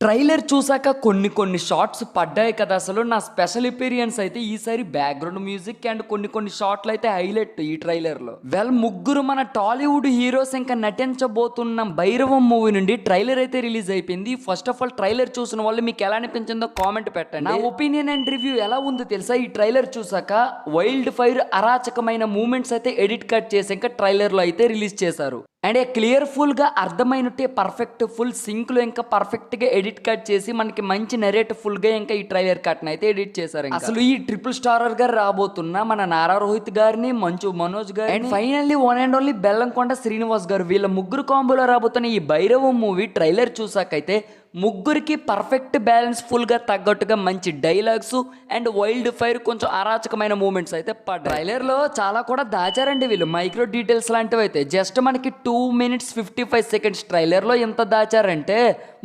Trailer చూసాక కొన్ని shorts పడ్డాయి కదా. అసలు నా స్పెషల్ ఎపీరియన్స్ అయితే ఈసారి బ్యాక్గ్రౌండ్ మ్యూజిక్ అండ్ కొన్ని షార్ట్లు అయితే హైలైట్ ఈ ట్రైలర్ లో. ముగ్గురు మన టాలీవుడ్ హీరోస్ ఇంకా నటించబోతున్న భైరవం మూవీ నుండి ట్రైలర్ అయితే రిలీజ్ అయిపోయింది. ఫస్ట్ ఆఫ్ ఆల్ ట్రైలర్ చూసిన వాళ్ళు మీకు ఎలా అనిపించిందో కామెంట్ పెట్టండి. నా ఒపీనియన్ అండ్ రివ్యూ ఎలా ఉందో తెలుసా? ఈ ట్రైలర్ చూసాక వైల్డ్ ఫైర్ అరాచకమైన మూమెంట్స్ అయితే ఎడిట్ కట్ చేసి ఇంకా ట్రైలర్ లో అయితే రిలీజ్ చేశారు. అండ్ క్లియర్ఫుల్ గా అర్థమైనట్టే పర్ఫెక్ట్ ఫుల్ సింక్ లో ఇంకా పర్ఫెక్ట్ గా ఎడిట్ కట్ చేసి మనకి మంచి నెరేట్ ఫుల్ గా ఇంకా ఈ ట్రైలర్ కట్ అయితే ఎడిట్ చేశారు. అసలు ఈ ట్రిపుల్ స్టారర్ గారు రాబోతున్న మన నారా రోహిత్ గారిని, మంచు మనోజ్ గారు and finally one and only Bellamkonda Srinivas గారు, వీళ్ళ ముగ్గురు కాంబోలో రాబోతున్న ఈ భైరవం మూవీ ట్రైలర్ చూసాకైతే ముగ్గురికి పర్ఫెక్ట్ బ్యాలెన్స్ ఫుల్ గా తగ్గట్టుగా మంచి డైలాగ్స్ అండ్ వైల్డ్ ఫైర్ కొంచెం అరాచకమైన మూమెంట్స్ అయితే పడ్డాయి. ట్రైలర్ లో చాలా కూడా దాచారండి వీళ్ళు, మైక్రో డీటెయిల్స్ లాంటివి అయితే. జస్ట్ మనకి 2 minutes 55 seconds ట్రైలర్ లో ఎంత దాచారంటే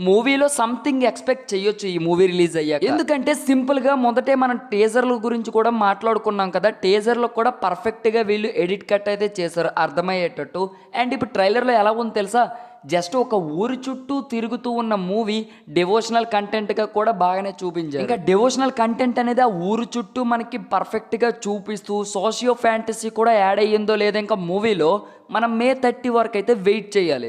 మూవీలో సంథింగ్ ఎక్స్పెక్ట్ చేయొచ్చు ఈ మూవీ రిలీజ్ అయ్యాక. ఎందుకంటే సింపుల్ గా మొదటే మనం టీజర్ల గురించి కూడా మాట్లాడుకున్నాం కదా, టీజర్ లో కూడా పర్ఫెక్ట్ గా వీళ్ళు ఎడిట్ కట్ అయితే చేశారు అర్థమయ్యేటట్టు. అండ్ ఇప్పుడు ట్రైలర్ లో ఎలా ఉంది తెలుసా? జస్ట్ ఒక ఊరి చుట్టూ తిరుగుతూ ఉన్న మూవీ డివోషనల్ కంటెంట్ గా కూడా బాగానే చూపించారు. ఇంకా డివోషనల్ కంటెంట్ అనేది ఆ ఊరు చుట్టూ మనకి పర్ఫెక్ట్ గా చూపిస్తూ సోషియో ఫ్యాంటసీ కూడా యాడ్ అయ్యిందో లేదో ఇంకా మూవీలో మనం May 30 వరకు అయితే వెయిట్ చేయాలి.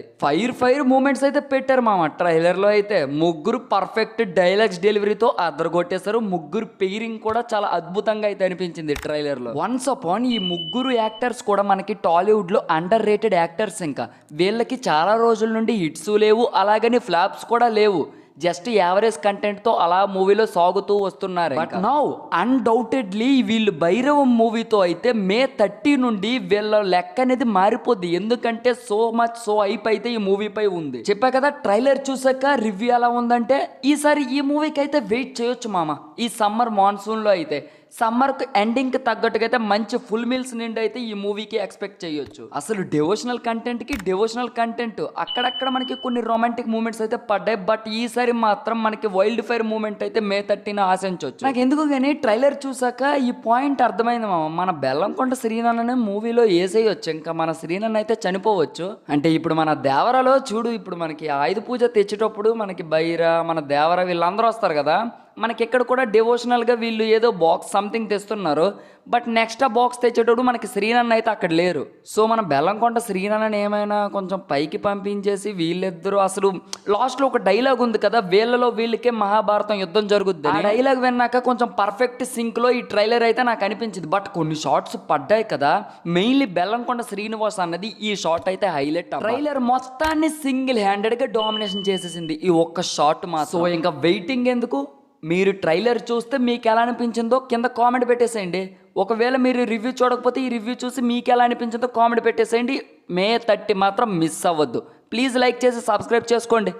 ఫైర్ మూమెంట్స్ అయితే పెట్టారు మామ ట్రైలర్ లో అయితే. ముగ్గురు పర్ఫెక్ట్ డైలాగ్స్ డెలివరీతో అదరగొట్టేశారు. ముగ్గురు పెయిరింగ్ కూడా చాలా అద్భుతంగా అయితే అనిపించింది ట్రైలర్ లో. వన్స్ అపాన్ ఈ ముగ్గురు యాక్టర్స్ కూడా మనకి టాలీవుడ్ లో అండర్ రేటెడ్ యాక్టర్స్. ఇంకా వీళ్ళకి చాలా రోజుల నుండి హిట్స్ లేవు, అలాగని ఫ్లాప్స్ కూడా లేవు. జస్ట్ యావరేజ్ కంటెంట్ తో అలా మూవీలో సాగుతూ వస్తున్నారు. బట్ నౌ అన్డౌటెడ్లీ వీళ్ళు భైరవం మూవీతో అయితే May 30 నుండి వీళ్ళ లెక్క అనేది మారిపోద్ది. ఎందుకంటే సో మచ్ హైప్ అయితే ఈ మూవీపై ఉంది. చెప్పా కదా, ట్రైలర్ చూసాక రివ్యూ ఎలా ఉందంటే ఈసారి ఈ మూవీకి అయితే వెయిట్ చేయొచ్చు మామ. ఈ సమ్మర్ మాన్సూన్ లో అయితే సమ్మర్ ఎండింగ్ కి తగ్గట్టుగా అయితే మంచి ఫుల్ మీల్స్ నిండి అయితే ఈ మూవీకి ఎక్స్పెక్ట్ చేయొచ్చు. అసలు డివోషనల్ కంటెంట్ అక్కడక్కడ మనకి కొన్ని రొమాంటిక్ మూమెంట్స్ అయితే పడ్డాయి. బట్ ఈసారి మాత్రం మనకి వైల్డ్ ఫైర్ మూమెంట్ అయితే May 30 ఆశించవచ్చు. నాకు ఎందుకు కానీ ట్రైలర్ చూసాక ఈ పాయింట్ అర్థమైంది మామ. మన బెల్లంకొండ శ్రీనన్ననే మూవీలో వేసేయచ్చు, ఇంకా మన శ్రీనన్న అయితే చనిపోవచ్చు. అంటే ఇప్పుడు మన దేవరలో చూడు, ఇప్పుడు మనకి ఆయుధ పూజ తెచ్చేటప్పుడు మనకి బైర మన దేవర వీళ్ళందరూ వస్తారు కదా, మనకి ఇక్కడ కూడా డివోషనల్గా వీళ్ళు ఏదో బాక్స్ సంథింగ్ తెస్తున్నారు. బట్ నెక్స్ట్ ఆ బాక్స్ తెచ్చేటప్పుడు మనకి శ్రీనన్న అయితే అక్కడ లేరు. సో మన బెల్లంకొండ శ్రీనన్నని ఏమైనా కొంచెం పైకి పంపించేసి వీళ్ళిద్దరూ, అసలు లాస్ట్లో ఒక డైలాగ్ ఉంది కదా, వీళ్ళకే మహాభారతం యుద్ధం జరుగుద్ది. ఆ డైలాగ్ విన్నాక కొంచెం పర్ఫెక్ట్ సింక్లో ఈ ట్రైలర్ అయితే నాకు అనిపించింది. బట్ కొన్ని షార్ట్స్ పడ్డాయి కదా, మెయిన్లీ బెల్లంకొండ శ్రీనివాస్ అన్నది ఈ షార్ట్ అయితే హైలైట్. ట్రైలర్ మొత్తాన్ని సింగిల్ హ్యాండెడ్గా డామినేషన్ చేసేసింది ఈ ఒక్క షార్ట్ మా. సో ఇంకా వెయిటింగ్ ఎందుకు? మీరు ట్రైలర్ చూస్తే మీకు ఎలా అనిపించిందో కింద కామెంట్ పెట్టేసేయండి. ఒకవేళ మీరు రివ్యూ చూడకపోతే ఈ రివ్యూ చూసి మీకు ఎలా అనిపించిందో కామెంట్ పెట్టేసేయండి. May 30 మాత్రం మిస్ అవ్వద్దు. ప్లీజ్ లైక్ చేసి సబ్స్క్రైబ్ చేసుకోండి.